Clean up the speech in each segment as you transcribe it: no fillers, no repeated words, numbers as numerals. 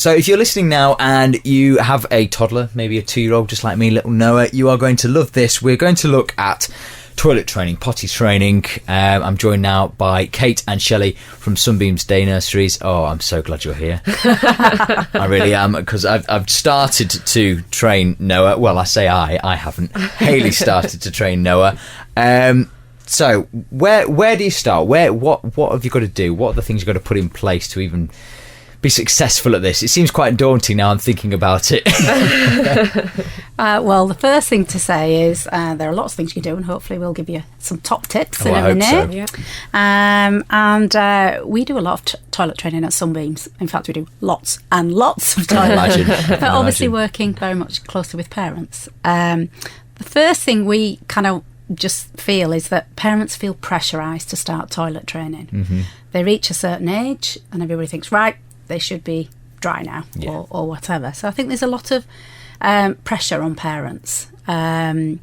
So if you're listening now and you have a toddler, maybe a 2-year-old just like me, little Noah, you are going to love this. We're going to look at toilet training, potty training. I'm joined now by Kate and Shelley from Sunbeams Day Nurseries. Oh, I'm so glad you're here. I really am, because I've started to train Noah. Well, I say I haven't. Haley started to train Noah. So where do you start? What have you got to do? What are the things you've got to put in place to even be successful at this? It seems quite daunting now I'm thinking about it. Well, the first thing to say is there are lots of things you can do, and hopefully we'll give you some top tips in a minute. So. Yeah. And we do a lot of toilet training at Sunbeams. In fact, we do lots and lots of toilet training. But obviously working very much closely with parents. The first thing we kind of just feel is that parents feel pressurised to start toilet training. Mm-hmm. They reach a certain age and everybody thinks, right, they should be dry now, or whatever. So I think there's a lot of pressure on parents. On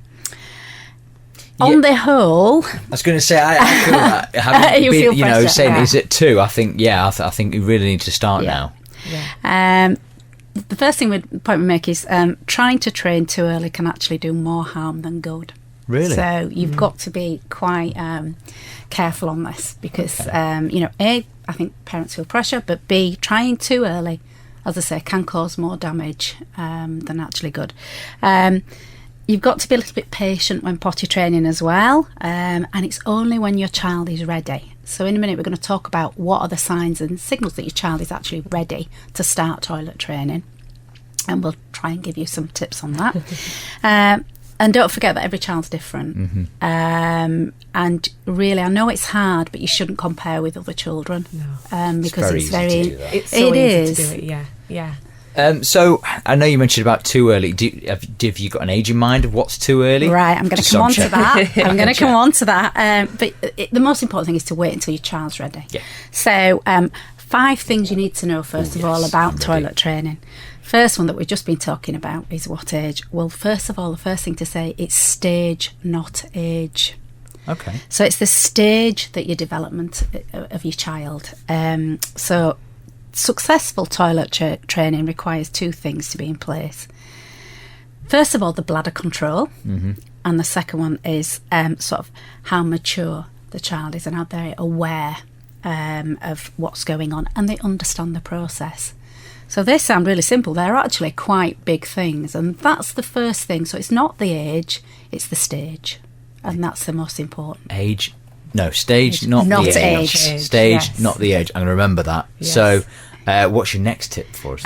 the whole, I was going to say, I feel that. You feel pressure, saying is it 2? I think, I think you really need to start now. Yeah. The first point we make is trying to train too early can actually do more harm than good. Really? So you've got to be quite careful on this, because, A, I think parents feel pressure, but B, trying too early, as I say, can cause more damage than actually good. You've got to be a little bit patient when potty training as well, and it's only when your child is ready. So in a minute we're going to talk about what are the signs and signals that your child is actually ready to start toilet training, and we'll try and give you some tips on that. And don't forget that every child's different. Mm-hmm. And really, I know it's hard, but you shouldn't compare with other children. No. Because it's very easy to do that. It's so easy to do it, yeah. So I know you mentioned about too early. Have you got an age in mind of what's too early? Right, I'm going to come on to that. I'm going to come on to that. But the most important thing is to wait until your child's ready. Yeah. So 5 things you need to know, first of all, about toilet training. First one that we've just been talking about is what age. Well, first of all, the first thing to say, it's stage, not age. Okay. So it's the stage that your development of your child. So successful toilet training requires 2 things to be in place. First of all, the bladder control. Mm-hmm. And the second one is sort of how mature the child is and how they're aware of what's going on and they understand the process. So they sound really simple. They're actually quite big things, and that's the first thing. So it's not the age, it's the stage, and that's the most important. Age, no, stage, not the age. Stage, yes. Not the age. I'm going to remember that. Yes. So what's your next tip for us?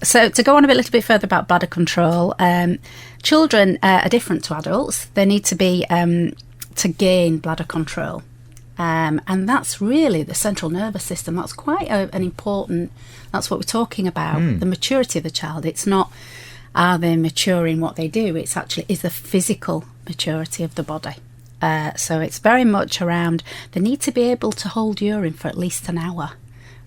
So to go on a little bit further about bladder control, children are different to adults. They need to be to gain bladder control. And that's really the central nervous system. That's quite an important, that's what we're talking about, the maturity of the child. It's not, are they mature in what they do? It's actually, is the physical maturity of the body. So it's very much around, they need to be able to hold urine for at least an hour.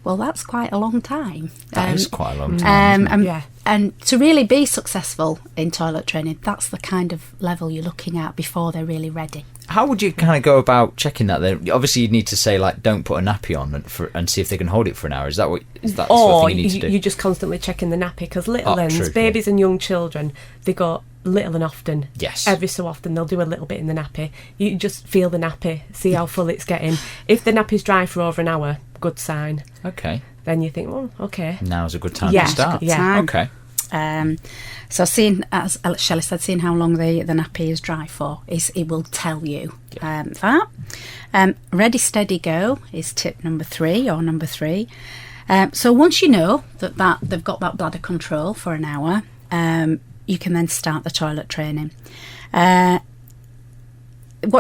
Well, that's quite a long time. That is quite a long time. And to really be successful in toilet training, that's the kind of level you're looking at before they're really ready. How would you kind of go about checking that then? Obviously, you'd need to say, like, don't put a nappy on and see if they can hold it for an hour. Is that what sort of thing you need to do? You're just constantly checking the nappy, because little ones, babies and young children, they go little and often. Yes. Every so often they'll do a little bit in the nappy. You just feel the nappy, see how full it's getting. If the nappy's dry for over an hour, good sign. Okay. Then you think, well, okay. Now's a good time to start. Yeah. Okay. So seeing, as Shelley said, seeing how long the nappy is dry for, it will tell you that. Ready, steady, go is tip number 3. So once you know that they've got that bladder control for an hour, you can then start the toilet training. What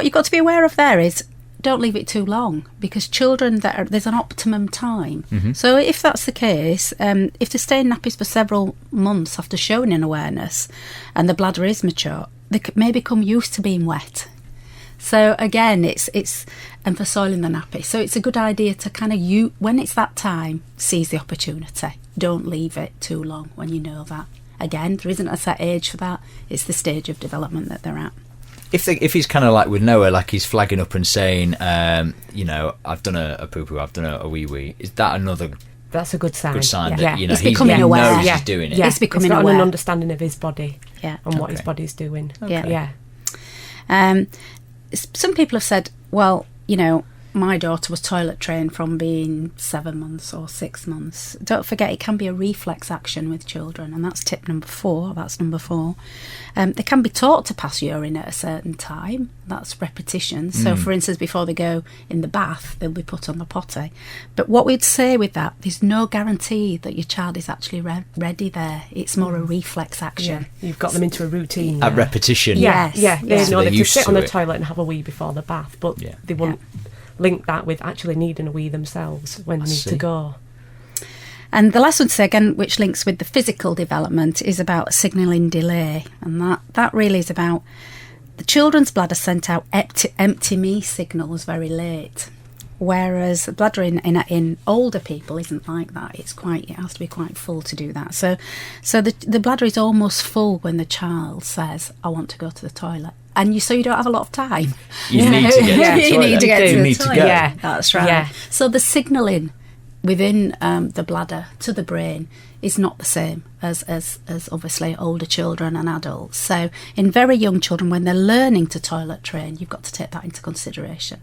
you've got to be aware of there is, don't leave it too long, because children, there's an optimum time. Mm-hmm. So if that's the case, if they stay in nappies for several months after showing an awareness and the bladder is mature, they may become used to being wet. So again, it's and for soiling the nappy. So it's a good idea to kind of, when it's that time, seize the opportunity. Don't leave it too long when you know that. Again, there isn't a set age for that. It's the stage of development that they're at. If he's kind of like with Noah, like he's flagging up and saying, I've done a poo-poo, I've done a wee-wee, is that another That's a good sign. Good sign Yeah. that, you know, He's he becoming knows aware. he's Yeah. doing it. Yeah. He's becoming got aware. an understanding of his body Yeah. and what his Okay. body's doing. Yeah. Yeah. Some people have said, well, you know, my daughter was toilet trained from being 7 months or 6 months. Don't forget, it can be a reflex action with children, and that's tip number 4. That's number 4. They can be taught to pass urine at a certain time. That's repetition. So, for instance, before they go in the bath, they'll be put on the potty. But what we'd say with that, there's no guarantee that your child is actually ready there. It's more a reflex action. Yeah. You've got them into a routine. At repetition. Yes. Yeah. They Yeah. So know they're they can used sit to on the it. toilet and have a wee before the bath, but Yeah. they wouldn't link that with actually needing a wee themselves when they need see. to go. And the last one to say again, which links with the physical development, is about signalling delay. And that really is about the children's bladder sent out empty me signals very late. Whereas the bladder in older people isn't like that. It has to be quite full to do that. So the bladder is almost full when the child says, I want to go to the toilet. And so you don't have a lot of time. You need to get to the toilet. You need to get to You the need to toilet. go. Yeah. That's right. Yeah. So the signalling within the bladder to the brain is not the same as obviously older children and adults. So in very young children, when they're learning to toilet train, you've got to take that into consideration.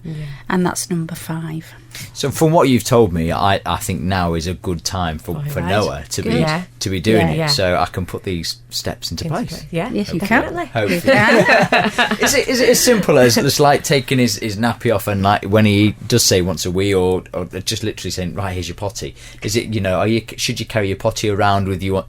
And that's number 5. So from what you've told me, I think now is a good time for right. Noah to be Good. Yeah. to be doing Yeah. it. Yeah. So I can put these steps into place. Yeah, Yes, you can. definitely. Hopefully. Is it as simple as just like taking his nappy off and like when he does say wants a wee or just literally saying, right, here's your potty? Is it, you know, should you carry your potty around with you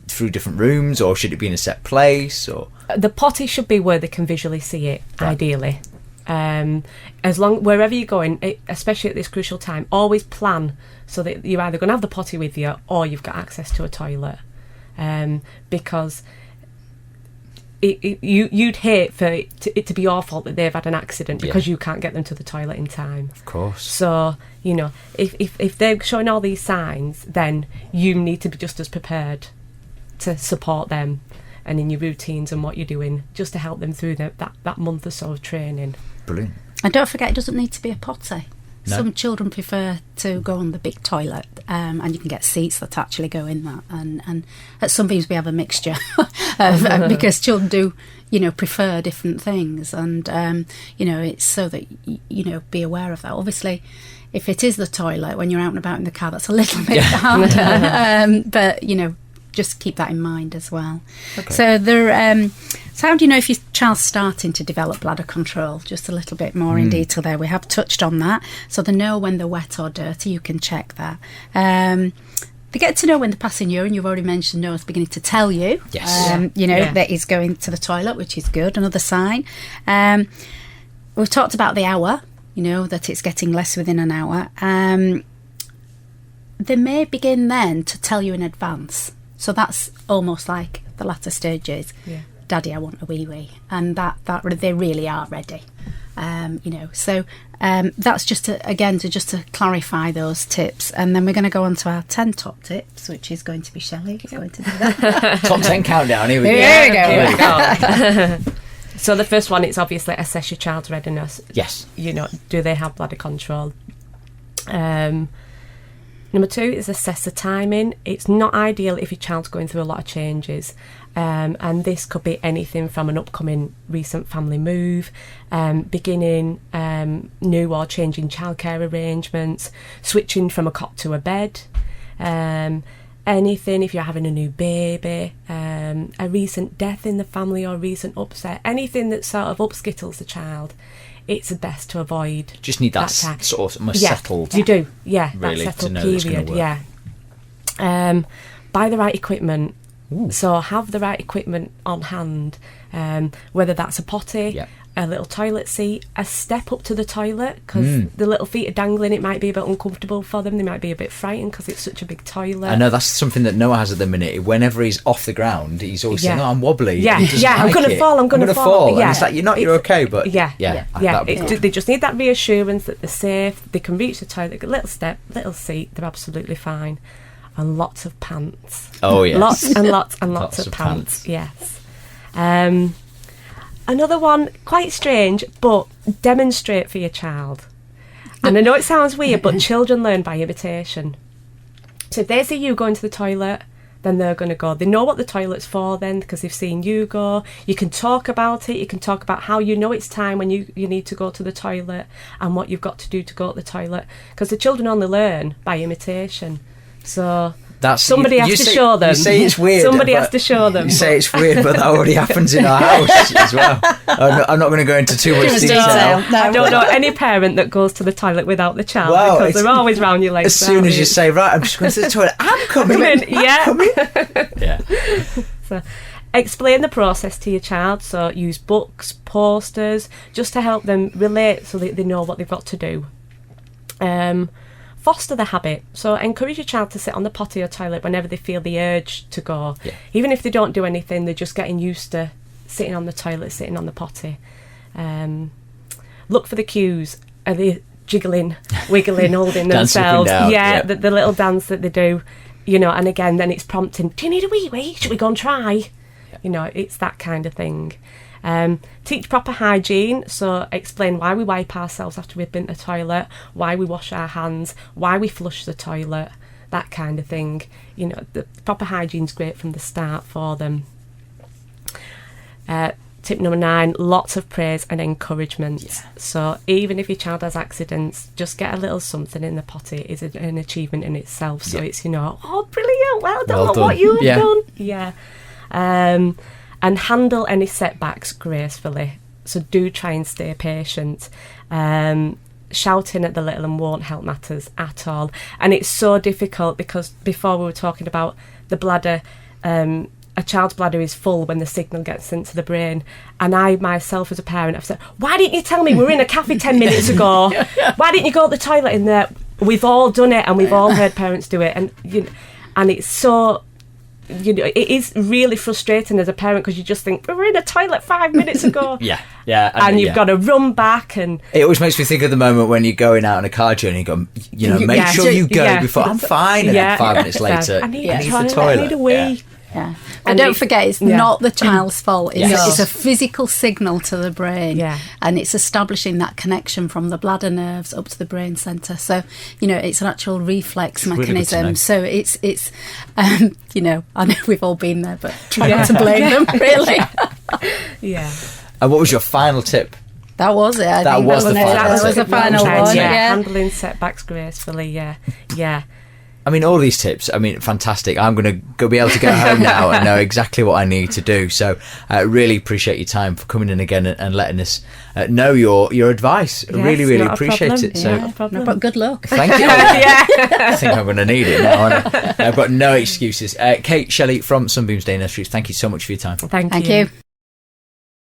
through different rooms, or should it be in a set place? Or The potty should be where they can visually see it, ideally. As long wherever you're going, especially at this crucial time, always plan so that you're either going to have the potty with you or you've got access to a toilet, because you'd hate for it to be your fault that they've had an accident because you can't get them to the toilet in time. of course. So, you know, if they're showing all these signs, then you need to be just as prepared to support them and in your routines and what you're doing, just to help them through that month or so of training. Brilliant. And don't forget, it doesn't need to be a potty. No. Some children prefer to go on the big toilet, and you can get seats that actually go in that. And at Sunbeams we have a mixture because children do, you know, prefer different things, and you know, it's so that you know, be aware of that. Obviously, if it is the toilet when you're out and about in the car, that's a little bit harder. But you know, just keep that in mind as well. Okay. So so how do you know if your child's starting to develop bladder control? Just a little bit more in detail there. We have touched on that. So they know when they're wet or dirty. You can check that. They get to know when they're passing urine. You've already mentioned Noah's beginning to tell you. Yes. You know, that he's going to the toilet, which is good. Another sign. We've talked about the hour, you know, that it's getting less within an hour. They may begin then to tell you in advance. So that's almost like the latter stages. Yeah. Daddy, I want a wee wee, and that they really are ready. You know, so that's just to clarify those tips, and then we're going to go on to our 10 top tips, which is going to be Shelley. Who's going to do that? Top 10 countdown. Here we go. Here we go. Here we go. So the first one is obviously assess your child's readiness. Yes. You know, do they have bladder control? Number 2 is assess the timing. It's not ideal if your child's going through a lot of changes. And this could be anything from an upcoming recent family move, beginning new or changing childcare arrangements, switching from a cot to a bed, anything if you're having a new baby, a recent death in the family or recent upset, anything that sort of upskittles the child. It's best to avoid. Just need that time. sort of more settled. You do, yeah. Really, that to settled know it's gonna period, work. yeah. Buy the right equipment. Ooh. So have the right equipment on hand, whether that's a potty, Yep. a little toilet seat, a step up to the toilet, because the little feet are dangling. It might be a bit uncomfortable for them. They might be a bit frightened because it's such a big toilet. I know that's something that Noah has at the minute. Whenever he's off the ground, he's always saying, "Oh, I'm wobbly." Yeah, He doesn't yeah, I'm like gonna it. fall, I'm gonna fall. And Yeah. it's like you're okay, but Yeah. that'd be good. They just need that reassurance that they're safe. They can reach the toilet. A little step, little seat. They're absolutely fine. And lots of pants. Oh yes, Lots and lots and lots, Lots of of pants. Yes. Another one, quite strange, but demonstrate for your child. And I know it sounds weird, but children learn by imitation. So if they see you going to the toilet, then they're going to go. They know what the toilet's for then, because they've seen you go. You can talk about it. You can talk about how you know it's time when you need to go to the toilet and what you've got to do to go to the toilet. Because the children only learn by imitation. So somebody has to show them. You say it's weird. Somebody has to show them. You say it's weird, but that already happens in our house as well. I'm not going to go into too much detail. No. I don't know any parent that goes to the toilet without the child, Well, because they're always round your legs. As soon as you say, right, I'm just going to the toilet, I'm coming. Yeah. So, explain the process to your child. So use books, posters, just to help them relate so that they know what they've got to do. Foster the habit. So encourage your child to sit on the potty or toilet whenever they feel the urge to go. Yeah. Even if they don't do anything, they're just getting used to sitting on the toilet, sitting on the potty. Look for the cues. Are they jiggling, wiggling, holding themselves? Yeah. The little dance that they do. And again, then it's prompting, do you need a wee? Should we go and try? Yeah. It's that kind of thing. Teach proper hygiene, so explain why we wipe ourselves after we've been to the toilet, why we wash our hands, why we flush the toilet, that kind of thing. The proper hygiene's great from the start for them. Tip number 9, lots of praise and encouragement. Yeah. So even if your child has accidents, just get a little something in the potty is an achievement in itself. So it's, oh, brilliant, well done, look what you've done. Yeah. And handle any setbacks gracefully. So do try and stay patient. Shouting at the little one won't help matters at all. And it's so difficult because before we were talking about the bladder, a child's bladder is full when the signal gets sent to the brain. And I myself as a parent have said, why didn't you tell me we were in a cafe 10 minutes ago? Why didn't you go to the toilet in there? We've all done it and we've all heard parents do it. And it's so... it is really frustrating as a parent because you just think we were in a toilet 5 minutes ago. And you've got to run back, and it always makes me think of the moment when you're going out on a car journey. You go, make sure you go before I'm fine. And then 5 minutes later, I need the toilet. I need a wee. Yeah. And don't forget, it's not the child's fault. It's a physical signal to the brain. Yeah. And it's establishing that connection from the bladder nerves up to the brain centre. So, it's an actual reflex mechanism. Really so it's I know we've all been there, but try not to blame them, really. And what was your final tip? That was it. That was the final one. Handling setbacks gracefully. Yeah. I mean, all these tips, fantastic. I'm going to go be able to go home now and know exactly what I need to do. So I really appreciate your time for coming in again and letting us know your advice. Yes, really appreciate it. So, no problem. But good luck. Thank you. I think I'm going to need it now. I've got no excuses. Kate, Shelley from Sunbeams Day Nurseries, thank you so much for your time. Thank you.